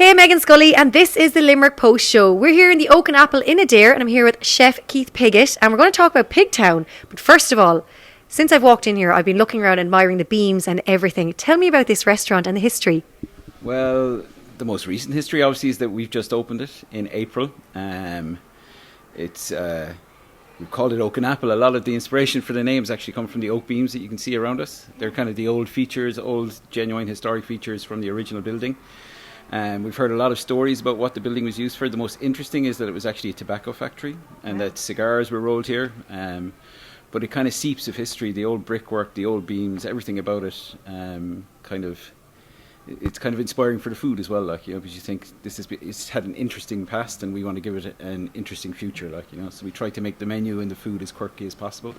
Hey, Meghann Scully, and this is the Limerick Post Show. We're here in the Oak and Apple in Adare, and I'm here with Chef Keith Pigott, and we're going to talk about Pigtown. But first of all, since I've walked in here, I've been looking around, admiring the beams and everything. Tell me about this restaurant and the history. Well, the most recent history, obviously, is that we've just opened it in April. We've called it Oak and Apple. A lot of the inspiration for the names actually come from the oak beams that you can see around us. They're kind of the old features, old genuine historic features from the original building. We've heard a lot of stories about what the building was used for. The most interesting is that it was actually a tobacco factory and that cigars were rolled here. But it kind of seeps of history, the old brickwork, the old beams, everything about it. It's kind of inspiring for the food as well, because you think it's had an interesting past and we want to give it an interesting future, So we try to make the menu and the food as quirky as possible.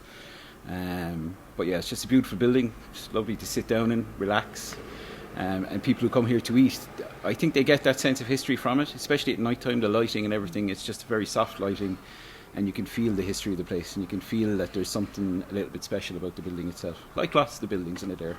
But yeah, it's just a beautiful building. It's lovely to sit down and relax. And people who come here to eat, I think they get that sense of history from it, especially at night time, the lighting and everything. It's just very soft lighting, and you can feel the history of the place, and you can feel that there's something a little bit special about the building itself, like lots of the buildings in Adare.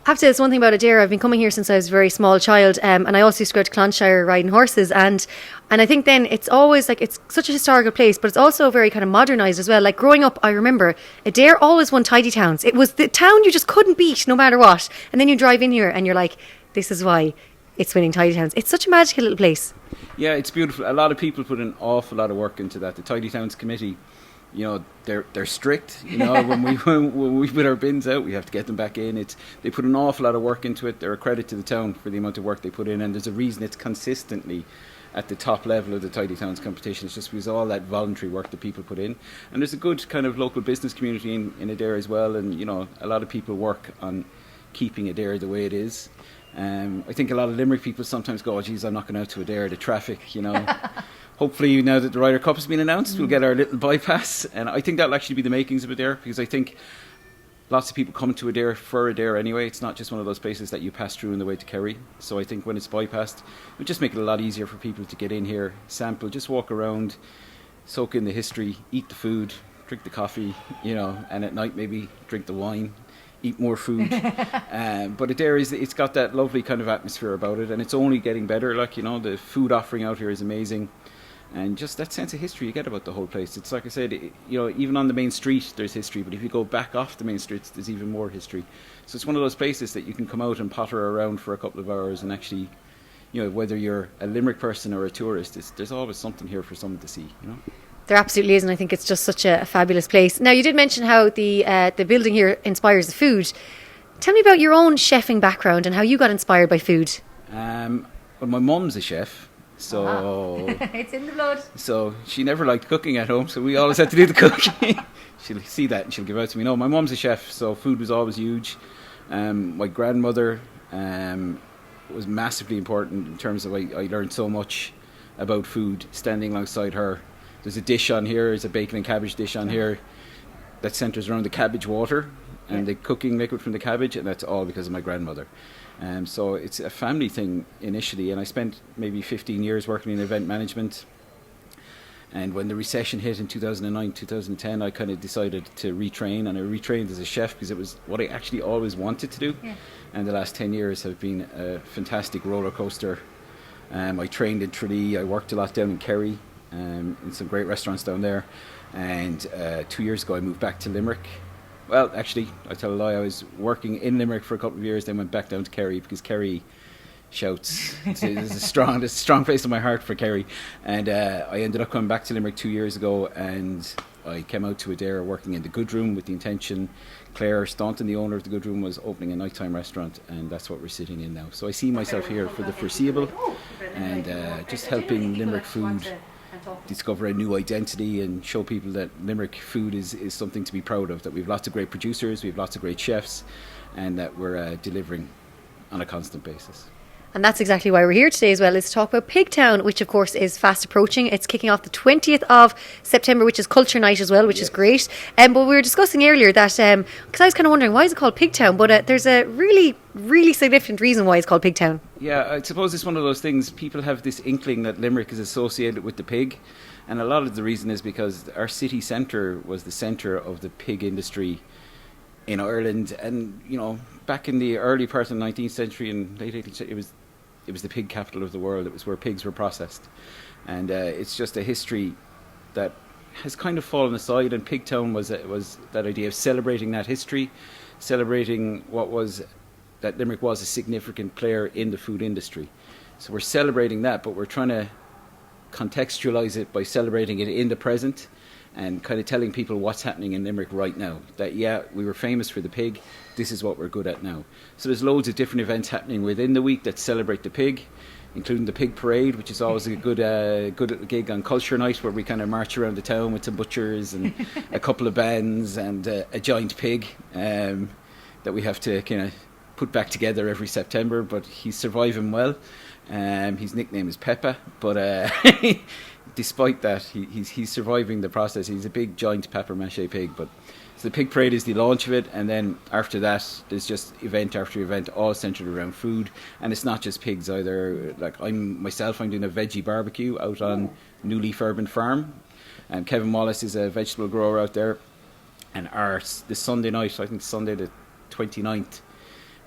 I have to say, there's one thing about Adare. I've been coming here since I was a very small child, and I also used to go to Clonshire riding horses, and I think then it's always it's such a historical place, but it's also very kind of modernised as well. Like growing up, I remember Adare always won tidy towns. It was the town you just couldn't beat no matter what. And then you drive in here and you're like, this is why it's winning tidy towns. It's such a magical little place. Yeah, it's beautiful. A lot of people put an awful lot of work into that. The Tidy Towns Committee, they're strict. When we put our bins out, we have to get them back in. They put an awful lot of work into it. They're a credit to the town for the amount of work they put in, and there's a reason it's consistently at the top level of the Tidy Towns competition. It's just because of all that voluntary work that people put in, and there's a good kind of local business community in Adare as well, and a lot of people work on keeping Adare the way it is. I think a lot of Limerick people sometimes go, oh geez, I'm not going out to Adare, the traffic, Hopefully, now that the Ryder Cup has been announced, we'll get our little bypass. And I think that'll actually be the makings of Adare, because I think lots of people come to Adare for Adare anyway. It's not just one of those places that you pass through on the way to Kerry. So I think when it's bypassed, it'll just make it a lot easier for people to get in here, sample, just walk around, soak in the history, eat the food, drink the coffee, and at night maybe drink the wine, eat more food. But Adare it's got that lovely kind of atmosphere about it, and it's only getting better. The food offering out here is amazing. And just that sense of history you get about the whole place. It's like I said, even on the main street there's history, but if you go back off the main streets there's even more history. So it's one of those places that you can come out and potter around for a couple of hours and actually, whether you're a Limerick person or a tourist, there's always something here for someone to see, There absolutely is, and I think it's just such a fabulous place. Now, you did mention how the building here inspires the food. Tell me about your own chefing background and how you got inspired by food. Well, my mum's a chef. So it's in the blood. So she never liked cooking at home, so we always had to do the cooking. She'll see that and she'll give out to me. No, my mum's a chef, so food was always huge. My grandmother was massively important in terms of I learned so much about food standing alongside her. There's a dish on here, there's a bacon and cabbage dish on here that centres around the cabbage water and the cooking liquid from the cabbage, and that's all because of my grandmother. So it's a family thing initially, and I spent maybe 15 years working in event management. And when the recession hit in 2009, 2010, I kind of decided to retrain, and I retrained as a chef because it was what I actually always wanted to do. Yeah. And the last 10 years have been a fantastic roller coaster. I trained in Tralee, I worked a lot down in Kerry, in some great restaurants down there. And 2 years ago I moved back to Limerick. Well, actually, I tell a lie, I was working in Limerick for a couple of years, then went back down to Kerry because Kerry shouts. There's a strong place in my heart for Kerry. And I ended up coming back to Limerick 2 years ago, and I came out to Adare working in the Good Room with the intention. Claire Staunton, the owner of the Good Room, was opening a nighttime restaurant, and that's what we're sitting in now. So I see myself here for the foreseeable, and just helping Limerick food discover a new identity and show people that Limerick food is something to be proud of, that we have lots of great producers, we have lots of great chefs, and that we're delivering on a constant basis. And that's exactly why we're here today as well, is to talk about Pigtown, which of course is fast approaching. It's kicking off the 20th of September, which is Culture Night as well, which is great. But we were discussing earlier that, because I was kind of wondering, why is it called Pigtown? But there's a really, really significant reason why it's called Pigtown. Yeah, I suppose it's one of those things, people have this inkling that Limerick is associated with the pig. And a lot of the reason is because our city centre was the centre of the pig industry in Ireland. And, back in the early part of the 19th century and late 18th century, it was it was the pig capital of the world. It was where pigs were processed, and it's just a history that has kind of fallen aside. And Pigtown was that idea of celebrating that history, celebrating that Limerick was a significant player in the food industry. So we're celebrating that, but we're trying to contextualize it by celebrating it in the present and kind of telling people what's happening in Limerick right now. That, yeah, we were famous for the pig, this is what we're good at now. So there's loads of different events happening within the week that celebrate the pig, including the pig parade, which is always a good little gig on Culture Night, where we kind of march around the town with some butchers and a couple of bands and a giant pig that we have to kind of put back together every September, but he's surviving well. His nickname is Peppa, but despite that, he's surviving the process. He's a big giant papier-mâché pig. But so the pig parade is the launch of it, and then after that, there's just event after event, all centred around food. And it's not just pigs either. Like I'm doing a veggie barbecue out on New Leaf Urban Farm, and Kevin Wallace is a vegetable grower out there. And this Sunday night, I think Sunday the 29th.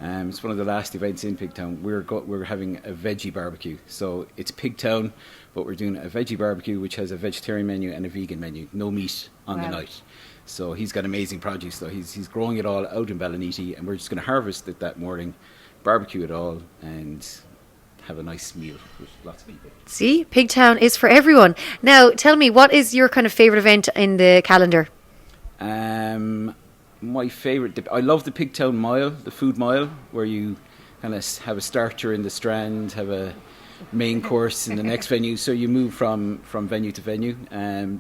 It's one of the last events in Pigtown. We're having a veggie barbecue. So it's Pigtown, but we're doing a veggie barbecue which has a vegetarian menu and a vegan menu. No meat on the night. So he's got amazing produce though. He's growing it all out in Ballinity, and we're just going to harvest it that morning, barbecue it all, and have a nice meal with lots of people. See, Pigtown is for everyone. Now, tell me, what is your kind of favourite event in the calendar? My favourite, I love the Pigtown Mile, the food mile, where you kind of have a starter in the Strand, have a main course in the next venue, so you move from venue to venue.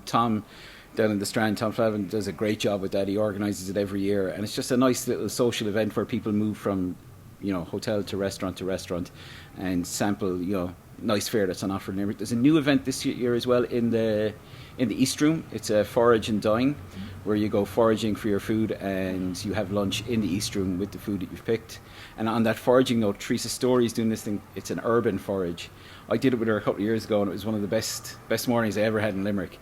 Tom down in the Strand, Tom Flavin, does a great job with that. He organises it every year, and it's just a nice little social event where people move from, hotel to restaurant and sample, nice fare that's on offer in Limerick. There's a new event this year as well in the East Room. It's a Forage and Dine, where you go foraging for your food and you have lunch in the East Room with the food that you've picked. And on that foraging note, Teresa Story is doing this thing. It's an urban forage. I did it with her a couple of years ago, and it was one of the best mornings I ever had in Limerick.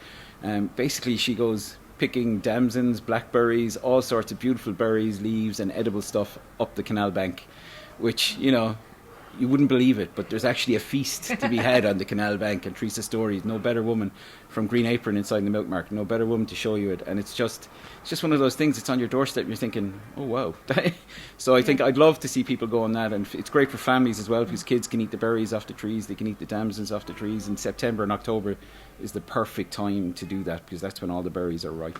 Basically, she goes picking damsons, blackberries, all sorts of beautiful berries, leaves and edible stuff up the canal bank, which, you wouldn't believe it, but there's actually a feast to be had on the canal bank. And Teresa Story, no better woman from Green Apron inside the milk market, no better woman to show you it. And it's just one of those things. It's on your doorstep, and you're thinking, oh wow. So I think I'd love to see people go on that, and it's great for families as well, because kids can eat the berries off the trees, they can eat the damsons off the trees. And September and October is the perfect time to do that, because that's when all the berries are ripe.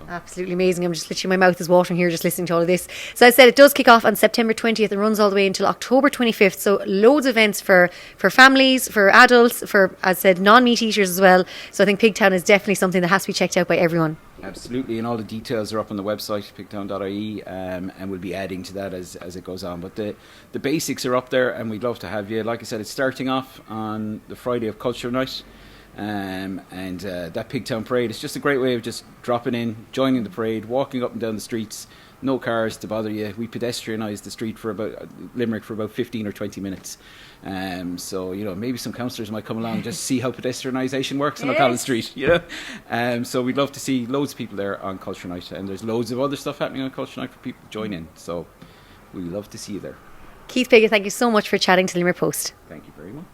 Absolutely amazing. I'm just literally, my mouth is watering here just listening to all of this. So I said it does kick off on September 20th and runs all the way until October 25th. So loads of events for families, for adults, for, as I said, non-meat eaters as well. So I think Pigtown is definitely something that has to be checked out by everyone. Absolutely, and all the details are up on the website, pigtown.ie, and we'll be adding to that as it goes on. But the basics are up there, and we'd love to have you. Like I said, it's starting off on the Friday of Culture Night. And that Pigtown parade is just a great way of just dropping in, joining the parade, walking up and down the streets, no cars to bother you. We pedestrianise the street for Limerick for about 15 or 20 minutes. So, maybe some councillors might come along just see how pedestrianisation works on O'Connell Street, So we'd love to see loads of people there on Culture Night, and there's loads of other stuff happening on Culture Night for people to join in. So we'd love to see you there. Keith Pigott, thank you so much for chatting to Limerick Post. Thank you very much.